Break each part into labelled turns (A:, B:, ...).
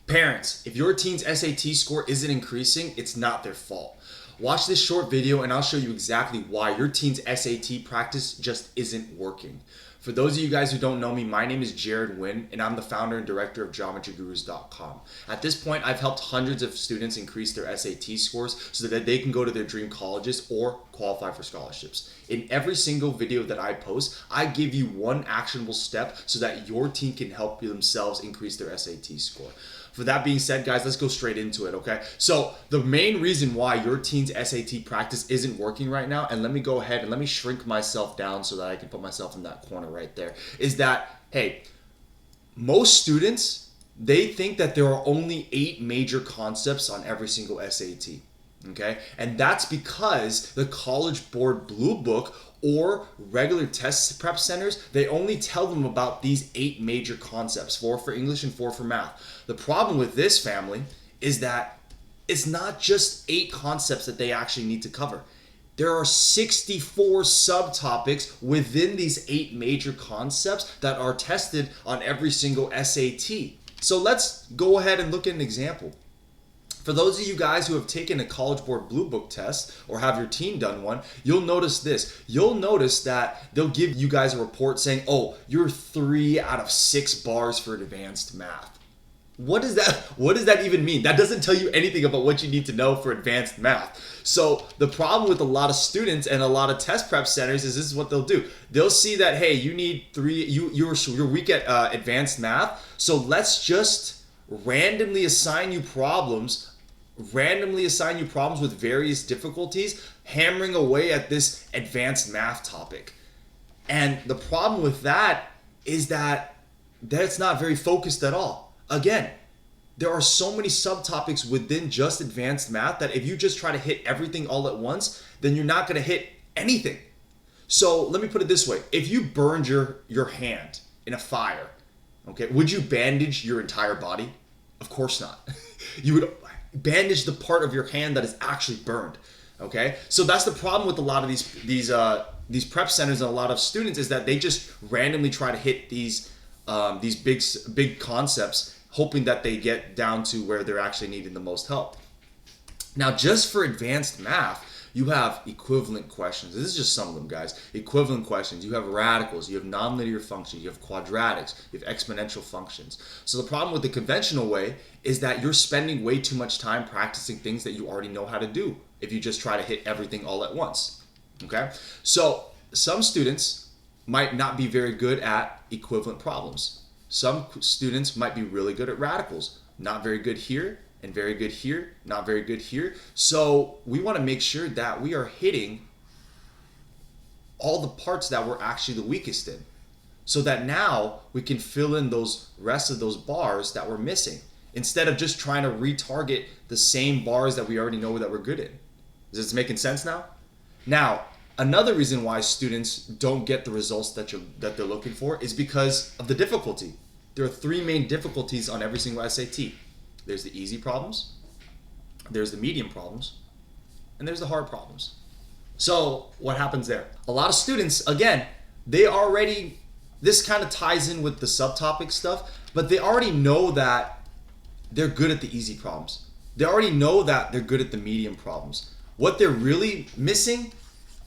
A: Parents, if your teen's SAT score isn't increasing, it's not their fault. Watch this short video and I'll show you exactly why your teen's SAT practice just isn't working. For those of you guys who don't know me, my name is Jared Wynn and I'm the founder and director of GeometryGurus.com. At this point, I've helped hundreds of students increase their SAT scores so that they can go to their dream colleges or qualify for scholarships. In every single video that I post, I give you one actionable step so that your teen can help themselves increase their SAT score. For that being said, guys, let's go straight into it, okay? So the main reason why your teen's SAT practice isn't working right now, and let me go ahead and let me shrink myself down so that I can put myself in that corner right there, is that, hey, most students, they think that there are only 8 major concepts on every single SAT, okay? And that's because the College Board Blue Book or regular test prep centers, they only tell them about these 8 major concepts, 4 for English and 4 for math. The problem with this, family, is that it's not just 8 concepts that they actually need to cover. There are 64 subtopics within these 8 major concepts that are tested on every single SAT. So let's go ahead and look at an example. For those of you guys who have taken a College Board Blue Book test or have your teen done one, you'll notice this. You'll notice that they'll give you guys a report saying, oh, you're 3 out of 6 bars for advanced math. What does that even mean? That doesn't tell you anything about what you need to know for advanced math. So the problem with a lot of students and a lot of test prep centers is this is what they'll do. They'll see that, hey, you need 3, you're weak at advanced math, so let's just randomly assign you problems with various difficulties, hammering away at this advanced math topic. And the problem with that is that it's not very focused at all. Again, there are so many subtopics within just advanced math that if you just try to hit everything all at once, then you're not going to hit anything. So let me put it this way. If you burned your hand in a fire, okay, would you bandage your entire body? Of course not. You would bandage the part of your hand that is actually burned. Okay, so that's the problem with a lot of these prep centers and a lot of students is that they just randomly try to hit these big concepts, hoping that they get down to where they're actually needing the most help. Now, just for advanced math, you have equivalent questions. This is just some of them, guys. Equivalent questions. You have radicals. You have nonlinear functions. You have quadratics. You have exponential functions. So the problem with the conventional way is that you're spending way too much time practicing things that you already know how to do if you just try to hit everything all at once. Okay? So some students might not be very good at equivalent problems. Some students might be really good at radicals. Not very good here, and very good here, not very good here. So we want to make sure that we are hitting all the parts that we're actually the weakest in, so that now we can fill in those rest of those bars that we're missing, instead of just trying to retarget the same bars that we already know that we're good in. Is this making sense now? Now, another reason why students don't get the results that they're looking for is because of the difficulty. There are 3 main difficulties on every single SAT. There's the easy problems, there's the medium problems, and there's the hard problems. So what happens there? A lot of students, again, this kind of ties in with the subtopic stuff, but they already know that they're good at the easy problems. They already know that they're good at the medium problems. What they're really missing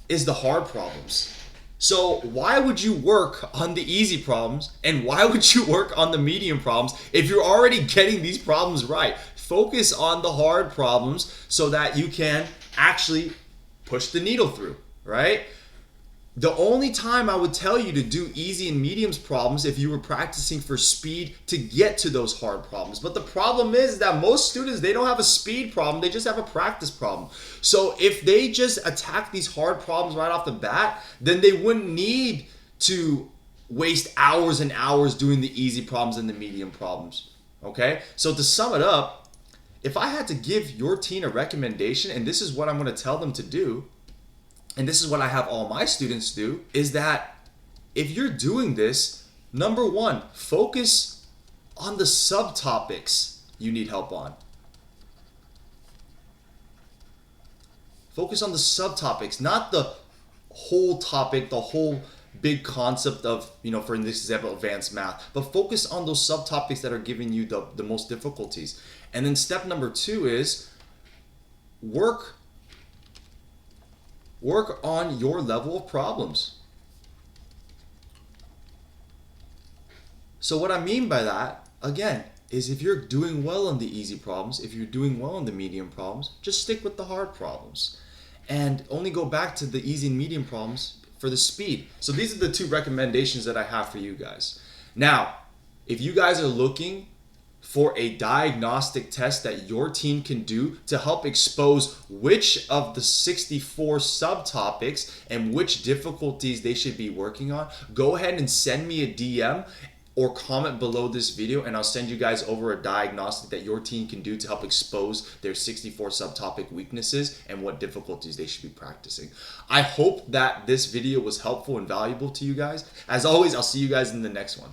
A: is the hard problems. So why would you work on the easy problems and why would you work on the medium problems if you're already getting these problems right? Focus on the hard problems so that you can actually push the needle through, right? The only time I would tell you to do easy and mediums problems if you were practicing for speed to get to those hard problems. But the problem is that most students, they don't have a speed problem, they just have a practice problem. So if they just attack these hard problems right off the bat, then they wouldn't need to waste hours and hours doing the easy problems and the medium problems. Okay? So to sum it up, if I had to give your teen a recommendation, and this is what I'm going to tell them to do, and this is what I have all my students do, is that if you're doing this, number 1, focus on the subtopics you need help on. Focus on the subtopics, not the whole topic, the whole big concept of, for this example, advanced math, but focus on those subtopics that are giving you the most difficulties. And then step number 2 is work on your level of problems. So what I mean by that, again, is if you're doing well on the easy problems, if you're doing well on the medium problems, just stick with the hard problems. And only go back to the easy and medium problems for the speed. So these are the 2 recommendations that I have for you guys. Now, if you guys are looking for a diagnostic test that your team can do to help expose which of the 64 subtopics and which difficulties they should be working on, go ahead and send me a DM or comment below this video, and I'll send you guys over a diagnostic that your team can do to help expose their 64 subtopic weaknesses and what difficulties they should be practicing. I hope that this video was helpful and valuable to you guys. As always, I'll see you guys in the next one.